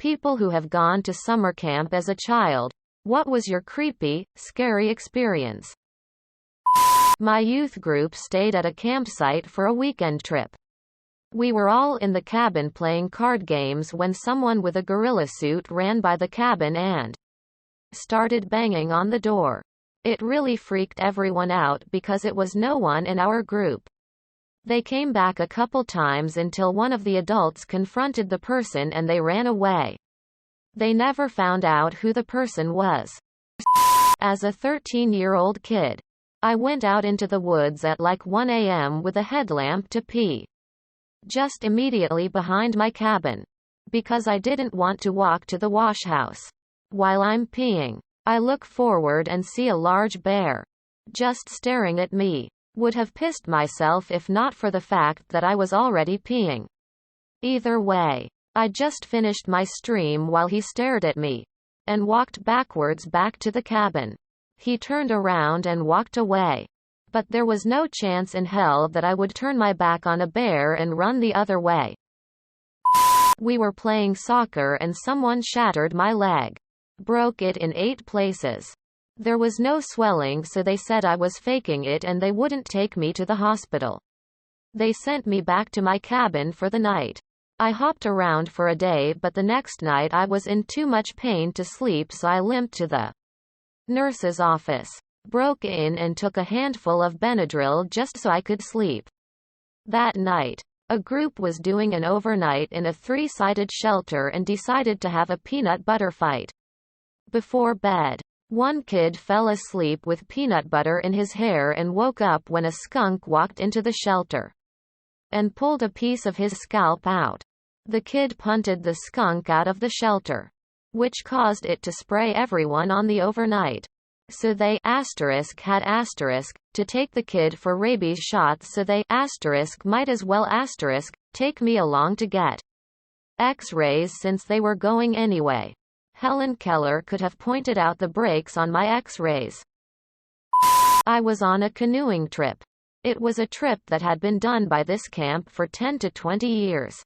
People who have gone to summer camp as a child. What was your creepy, scary experience? My youth group stayed at a campsite for a weekend trip. We were all in the cabin playing card games when someone with a gorilla suit ran by the cabin and started banging on the door. It really freaked everyone out because it was no one in our group. They came back a couple times until one of the adults confronted the person and they ran away. They never found out who the person was. As a 13-year-old kid, I went out into the woods at like 1 a.m. with a headlamp to pee. Just immediately behind my cabin. Because I didn't want to walk to the wash house. While I'm peeing, I look forward and see a large bear. Just staring at me. Would have pissed myself if not for the fact that I was already peeing. Either way, I just finished my stream while he stared at me. And walked backwards back to the cabin. He turned around and walked away. But there was no chance in hell that I would turn my back on a bear and run the other way. We were playing soccer and someone shattered my leg. Broke it in 8 places. There was no swelling, so they said I was faking it and they wouldn't take me to the hospital. They sent me back to my cabin for the night. I hopped around for a day, but the next night I was in too much pain to sleep, so I limped to the nurse's office. Broke in and took a handful of Benadryl just so I could sleep. That night, a group was doing an overnight in a 3-sided shelter and decided to have a peanut butter fight. Before bed, one kid fell asleep with peanut butter in his hair and woke up when a skunk walked into the shelter and pulled a piece of his scalp out. The kid punted the skunk out of the shelter, which caused it to spray everyone on the overnight. So they had to take the kid for rabies shots, so they might as well take me along to get X-rays since they were going anyway. Helen Keller could have pointed out the breaks on my X-rays. I was on a canoeing trip. It was a trip that had been done by this camp for 10 to 20 years.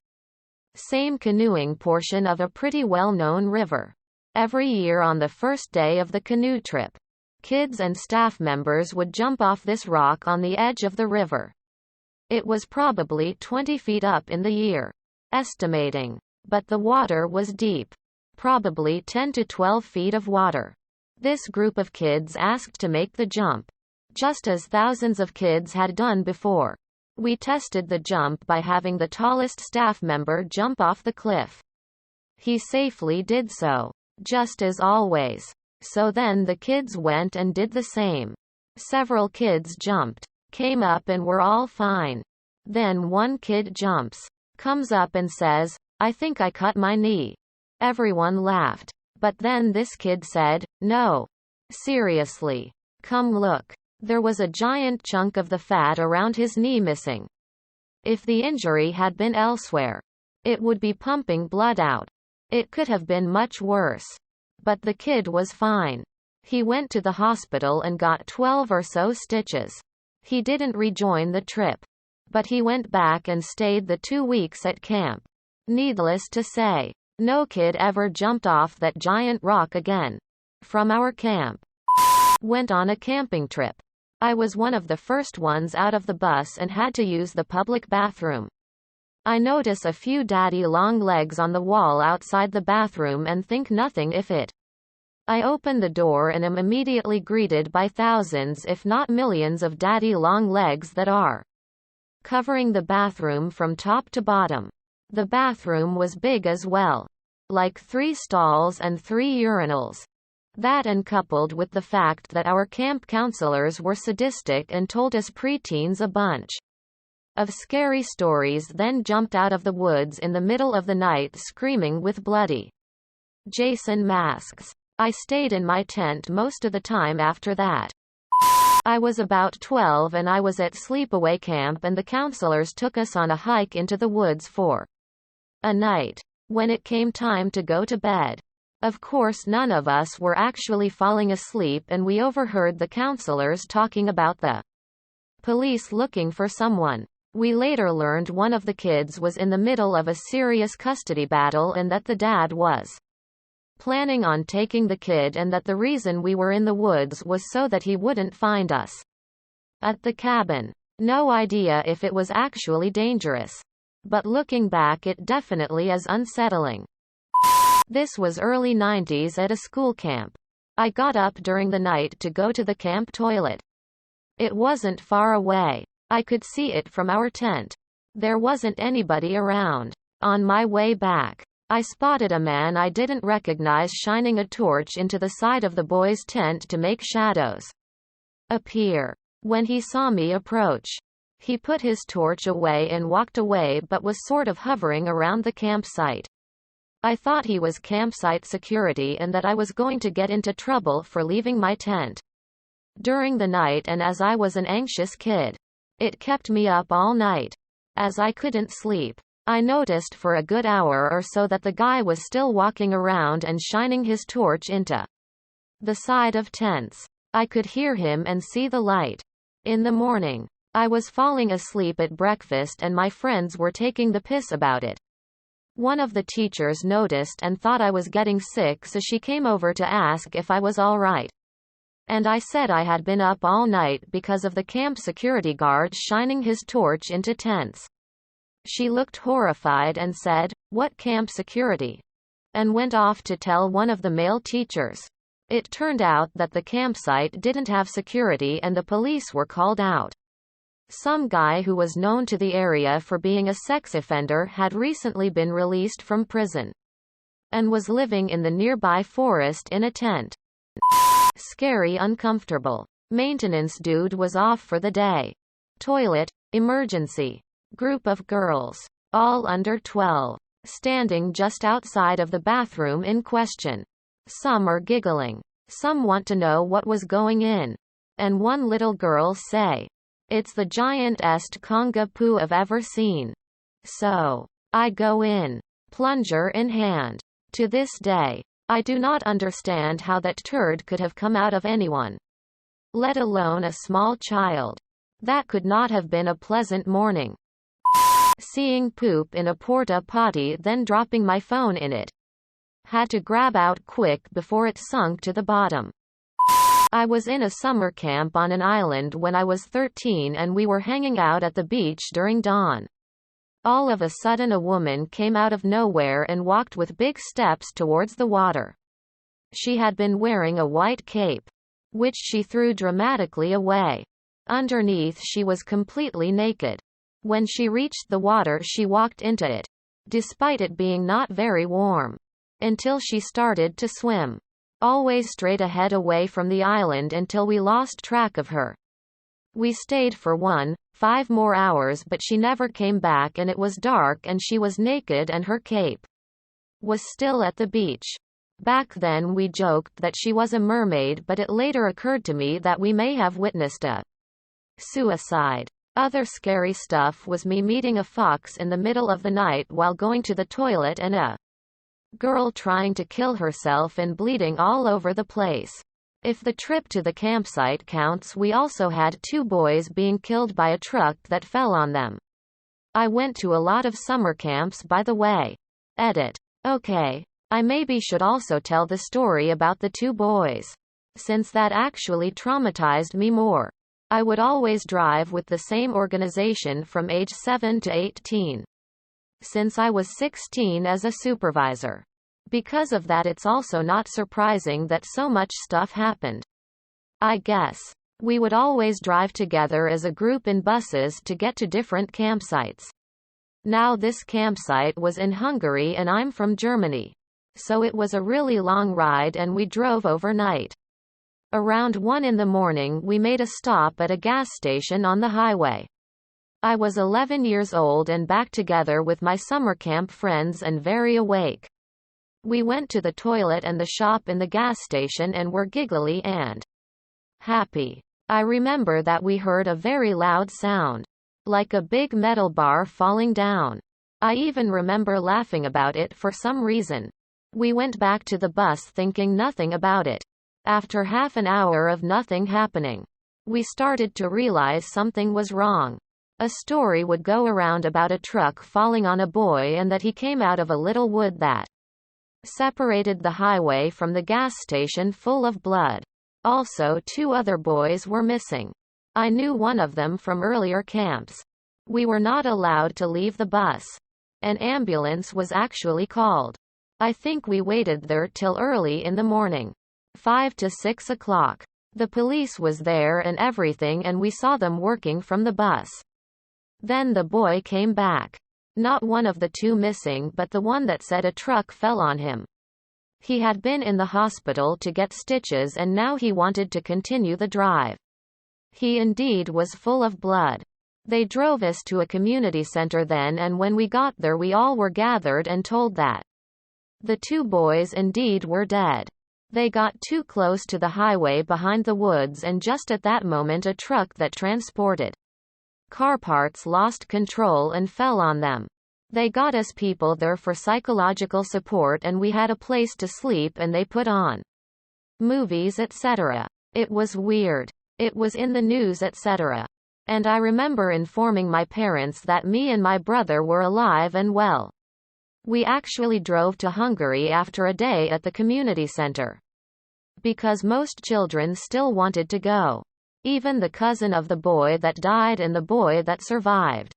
Same canoeing portion of a pretty well-known river. Every year on the first day of the canoe trip, kids and staff members would jump off this rock on the edge of the river. It was probably 20 feet up in the air, estimating, but the water was deep. Probably 10 to 12 feet of water. This group of kids asked to make the jump, just as thousands of kids had done before. We tested the jump by having the tallest staff member jump off the cliff. He safely did so, just as always. So then the kids went and did the same. Several kids jumped, came up and were all fine. Then one kid jumps, comes up and says, "I think I cut my knee." Everyone laughed. But then this kid said, "No. Seriously. Come look. There was a giant chunk of the fat around his knee missing. If the injury had been elsewhere, it would be pumping blood out. It could have been much worse. But the kid was fine. He went to the hospital and got 12 or so stitches. He didn't rejoin the trip. But he went back and stayed the 2 weeks at camp. Needless to say, no kid ever jumped off that giant rock again. From our camp. Went on a camping trip. I was one of the first ones out of the bus and had to use the public bathroom. I notice a few daddy long legs on the wall outside the bathroom and think nothing of it. I open the door and am immediately greeted by thousands if not millions of daddy long legs that are covering the bathroom from top to bottom. The bathroom was big as well. Like 3 stalls and 3 urinals. That, and coupled with the fact that our camp counselors were sadistic and told us preteens a bunch of scary stories, then jumped out of the woods in the middle of the night screaming with bloody Jason masks. I stayed in my tent most of the time after that. I was about 12 and I was at sleepaway camp and the counselors took us on a hike into the woods for a night. When it came time to go to bed, of course none of us were actually falling asleep and we overheard the counselors talking about the police looking for someone. We later learned one of the kids was in the middle of a serious custody battle and that the dad was planning on taking the kid, and that the reason we were in the woods was so that he wouldn't find us at the cabin. No idea if it was actually dangerous. But looking back, it definitely is unsettling. This was early 90s at a school camp. I got up during the night to go to the camp toilet. It wasn't far away. I could see it from our tent. There wasn't anybody around. On my way back, I spotted a man I didn't recognize shining a torch into the side of the boys' tent to make shadows appear. When he saw me approach, he put his torch away and walked away, but was sort of hovering around the campsite. I thought he was campsite security and that I was going to get into trouble for leaving my tent during the night, and as I was an anxious kid, it kept me up all night. As I couldn't sleep, I noticed for a good hour or so that the guy was still walking around and shining his torch into the side of tents. I could hear him and see the light. In the morning, I was falling asleep at breakfast and my friends were taking the piss about it. One of the teachers noticed and thought I was getting sick, so she came over to ask if I was all right. And I said I had been up all night because of the camp security guard shining his torch into tents. She looked horrified and said, "What camp security?" and went off to tell one of the male teachers. It turned out that the campsite didn't have security and the police were called out. Some guy who was known to the area for being a sex offender had recently been released from prison and was living in the nearby forest in a tent. Scary, uncomfortable. Maintenance dude was off for the day. Toilet, emergency. Group of girls, all under 12, standing just outside of the bathroom in question. Some are giggling. Some want to know what was going in. And one little girl say, "It's the giantest conga poo I've ever seen." So, I go in, plunger in hand. To this day, I do not understand how that turd could have come out of anyone, let alone a small child. That could not have been a pleasant morning. Seeing poop in a porta potty, then dropping my phone in it. Had to grab out quick before it sunk to the bottom. I was in a summer camp on an island when I was 13 and we were hanging out at the beach during dawn. All of a sudden a woman came out of nowhere and walked with big steps towards the water. She had been wearing a white cape, which she threw dramatically away. Underneath she was completely naked. When she reached the water she walked into it, despite it being not very warm, until she started to swim. Always straight ahead away from the island until we lost track of her. We stayed for 5 more hours but she never came back and it was dark and she was naked and her cape was still at the beach. Back then we joked that she was a mermaid, but it later occurred to me that we may have witnessed a suicide. Other scary stuff was me meeting a fox in the middle of the night while going to the toilet and a girl trying to kill herself and bleeding all over the place. If the trip to the campsite counts, we also had 2 boys being killed by a truck that fell on them. I went to a lot of summer camps, by the way. Edit. Okay. I maybe should also tell the story about the 2 boys, since that actually traumatized me more. I would always drive with the same organization from age 7 to 18. Since I was 16 as a supervisor. Because of that, it's also not surprising that so much stuff happened. I guess. We would always drive together as a group in buses to get to different campsites. Now this campsite was in Hungary and I'm from Germany. So it was a really long ride and we drove overnight. Around 1 in the morning we made a stop at a gas station on the highway. I was 11 years old and back together with my summer camp friends and very awake. We went to the toilet and the shop in the gas station and were giggly and happy. I remember that we heard a very loud sound, like a big metal bar falling down. I even remember laughing about it for some reason. We went back to the bus thinking nothing about it. After half an hour of nothing happening, we started to realize something was wrong. A story would go around about a truck falling on a boy and that he came out of a little wood that separated the highway from the gas station full of blood. Also, 2 other boys were missing. I knew one of them from earlier camps. We were not allowed to leave the bus. An ambulance was actually called. I think we waited there till early in the morning. 5 to 6 o'clock. The police was there and everything, and we saw them working from the bus. Then the boy came back. Not one of the 2 missing, but the one that said a truck fell on him. He had been in the hospital to get stitches and now he wanted to continue the drive. He indeed was full of blood. They drove us to a community center then, and when we got there we all were gathered and told that the 2 boys indeed were dead. They got too close to the highway behind the woods, and just at that moment a truck that transported car parts lost control and fell on them. They got us people there for psychological support, and we had a place to sleep, and they put on movies, etc. It was weird. It was in the news, etc. And I remember informing my parents that me and my brother were alive and well. We actually drove to Hungary after a day at the community center, because most children still wanted to go. Even the cousin of the boy that died and the boy that survived.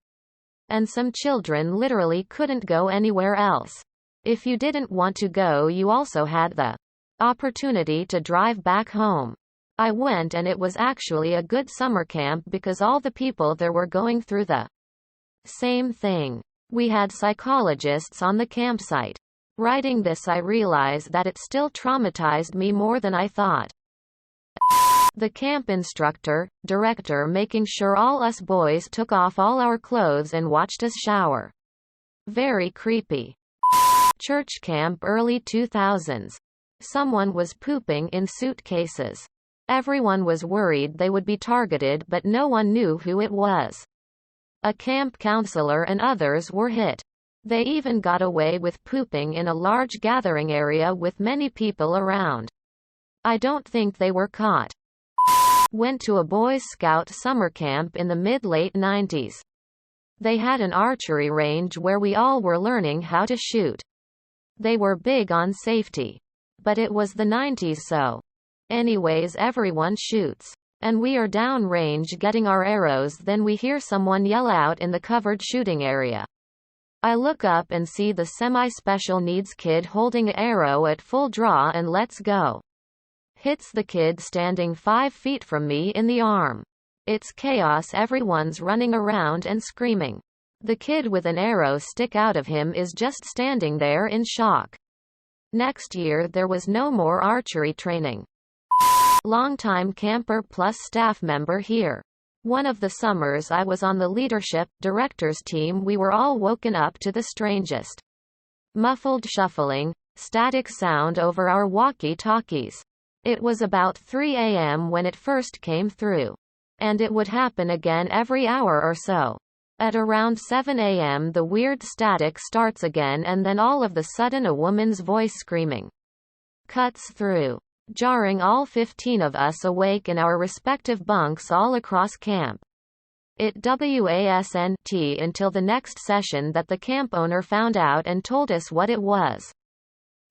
And some children literally couldn't go anywhere else. If you didn't want to go, you also had the opportunity to drive back home. I went, and it was actually a good summer camp because all the people there were going through the same thing. We had psychologists on the campsite. Writing this, I realize that it still traumatized me more than I thought. The camp instructor, director making sure all us boys took off all our clothes and watched us shower. Very creepy. Church camp early 2000s. Someone was pooping in suitcases. Everyone was worried they would be targeted, but no one knew who it was. A camp counselor and others were hit. They even got away with pooping in a large gathering area with many people around. I don't think they were caught. Went to a Boy Scout summer camp in the mid-late 90s. They had an archery range where we all were learning how to shoot. They were big on safety. But it was the 90s, so anyways, everyone shoots. And we are down range getting our arrows, then we hear someone yell out in the covered shooting area. I look up and see the semi-special needs kid holding an arrow at full draw and lets go. Hits the kid standing 5 feet from me in the arm. It's chaos, everyone's running around and screaming. The kid with an arrow stick out of him is just standing there in shock. Next year there was no more archery training. Longtime camper plus staff member here. One of the summers I was on the leadership directors team, we were all woken up to the strangest muffled shuffling, static sound over our walkie-talkies. It was about 3 a.m. when it first came through. And it would happen again every hour or so. At around 7 a.m. the weird static starts again, and then all of a sudden a woman's voice screaming cuts through, jarring all 15 of us awake in our respective bunks all across camp. It wasn't until the next session that the camp owner found out and told us what it was.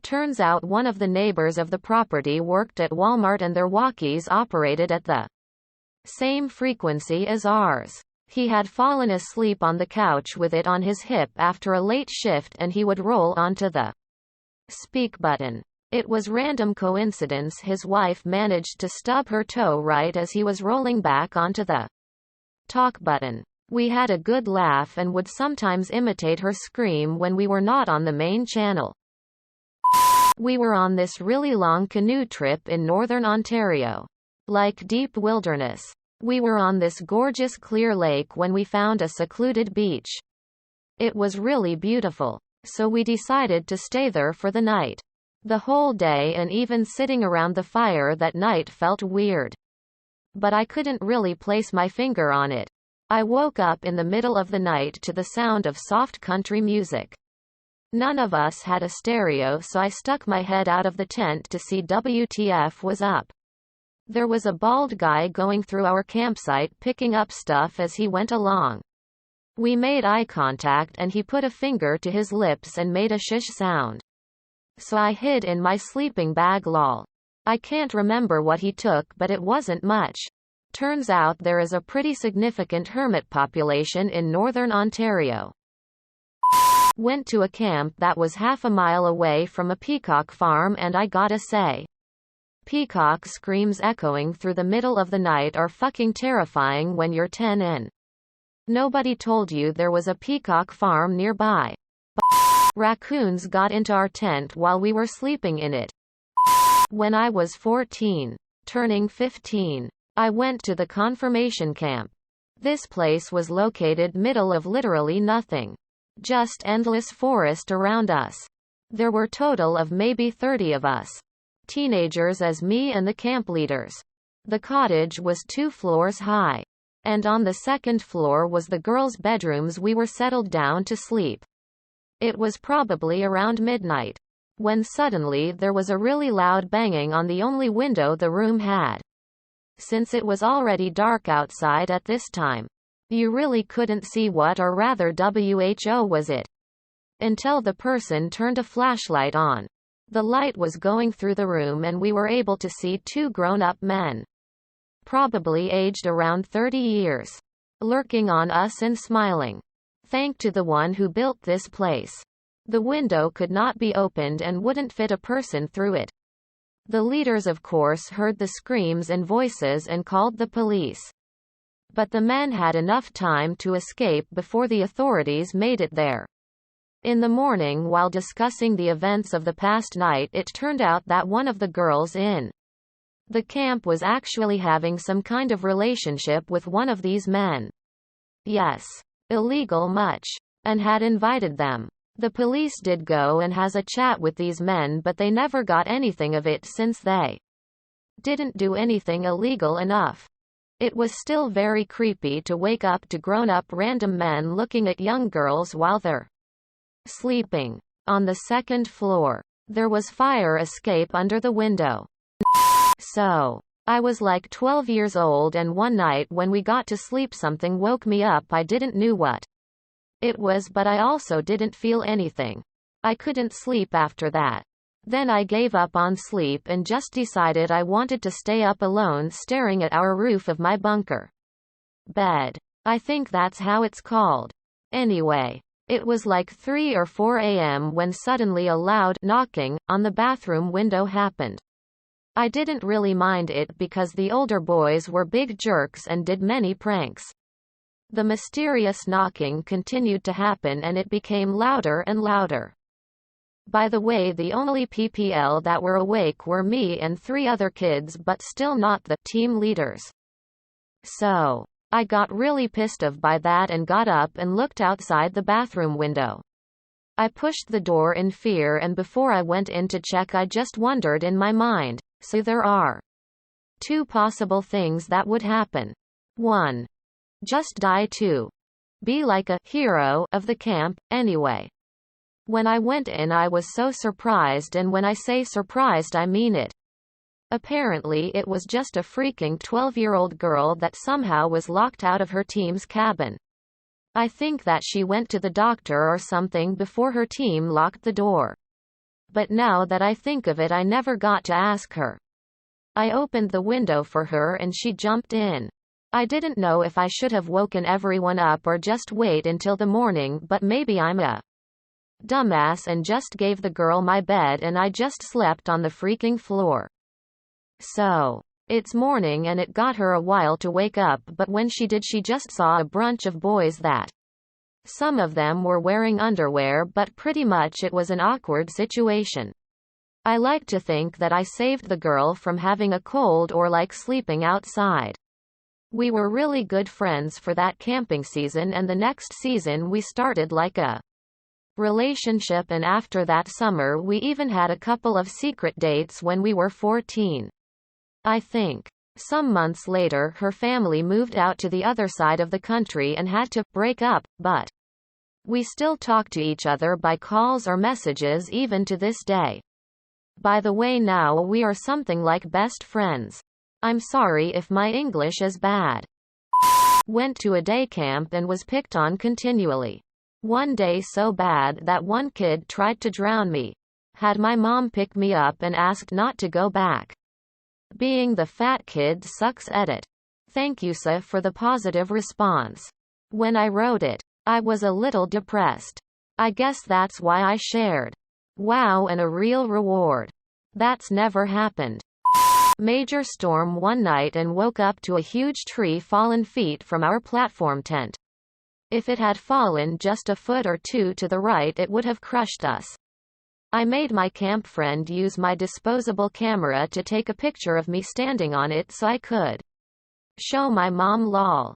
Turns out one of the neighbors of the property worked at Walmart and their walkies operated at the same frequency as ours. He had fallen asleep on the couch with it on his hip after a late shift, and he would roll onto the speak button. It was random coincidence his wife managed to stub her toe right as he was rolling back onto the talk button. We had a good laugh and would sometimes imitate her scream when we were not on the main channel. We were on this really long canoe trip in northern Ontario. Like deep wilderness. We were on this gorgeous clear lake when we found a secluded beach. It was really beautiful, so we decided to stay there for the night. The whole day and even sitting around the fire that night felt weird. But I couldn't really place my finger on it. I woke up in the middle of the night to the sound of soft country music. None of us had a stereo, so I stuck my head out of the tent to see WTF was up. There was a bald guy going through our campsite picking up stuff as he went along. We made eye contact and he put a finger to his lips and made a shish sound. So I hid in my sleeping bag lol. I can't remember what he took but it wasn't much. Turns out there is a pretty significant hermit population in northern Ontario. Went to a camp that was half a mile away from a peacock farm and I gotta say, peacock screams echoing through the middle of the night are fucking terrifying when you're 10 in. Nobody told you there was a peacock farm nearby. Raccoons got into our tent while we were sleeping in it. When I was 14, turning 15, I went to the confirmation camp. This place was located middle of literally nothing. Just endless forest around us. There were total of maybe 30 of us. Teenagers as me and the camp leaders. The cottage was 2 floors high. And on the second floor was the girls' bedrooms. We were settled down to sleep. It was probably around midnight. When suddenly there was a really loud banging on the only window the room had. Since it was already dark outside at this time, you really couldn't see what or rather WHO was it. Until the person turned a flashlight on. The light was going through the room and we were able to see 2 grown-up men. Probably aged around 30 years. Lurking on us and smiling. Thank to the one who built this place. The window could not be opened and wouldn't fit a person through it. The leaders of course heard the screams and voices and called the police. But the men had enough time to escape before the authorities made it there. In the morning while discussing the events of the past night it turned out that one of the girls in the camp was actually having some kind of relationship with one of these men. Yes. Illegal much. And had invited them. The police did go and has a chat with these men but they never got anything of it since they didn't do anything illegal enough. It was still very creepy to wake up to grown-up random men looking at young girls while they're sleeping. On the second floor, there was fire escape under the window. So, I was like 12 years old and one night when we got to sleep something woke me up. I didn't know what it was but I also didn't feel anything. I couldn't sleep after that. Then I gave up on sleep and just decided I wanted to stay up alone staring at our roof of my bunker bed. I think that's how it's called. Anyway, it was like 3 or 4 a.m. when suddenly a loud knocking on the bathroom window happened. I didn't really mind it because the older boys were big jerks and did many pranks. The mysterious knocking continued to happen and it became louder and louder. By the way, the only PPL that were awake were me and 3 other kids but still not the team leaders. So, I got really pissed off by that and got up and looked outside the bathroom window. I pushed the door in fear and before I went in to check I just wondered in my mind, so there are 2 possible things that would happen. 1. Just die. 2. Be like a hero of the camp, anyway. When I went in I was so surprised and when I say surprised I mean it. Apparently it was just a freaking 12-year-old girl that somehow was locked out of her team's cabin. I think that she went to the doctor or something before her team locked the door. But now that I think of it I never got to ask her. I opened the window for her and she jumped in. I didn't know if I should have woken everyone up or just wait until the morning but maybe I'm a dumbass and just gave the girl my bed and I just slept on the freaking floor. So, it's morning and it got her a while to wake up but when she did she just saw a bunch of boys that some of them were wearing underwear but pretty much it was an awkward situation. I like to think that I saved the girl from having a cold or like sleeping outside. We were really good friends for that camping season and the next season we started like a relationship and after that summer we even had a couple of secret dates when we were 14. I think. Some months later her family moved out to the other side of the country and had to break up, but we still talk to each other by calls or messages even to this day. By the way, now we are something like best friends. I'm sorry if my English is bad. Went to a day camp and was picked on continually. One day so bad that one kid tried to drown me. Had my mom pick me up and asked not to go back. Being the fat kid sucks. Edit. Thank you sir for the positive response. When I wrote it, I was a little depressed. I guess that's why I shared. Wow, and a real reward. That's never happened. Major storm one night and woke up to a huge tree fallen feet from our platform tent. If it had fallen just a foot or two to the right, it would have crushed us. I made my camp friend use my disposable camera to take a picture of me standing on it so I could show my mom. Lol.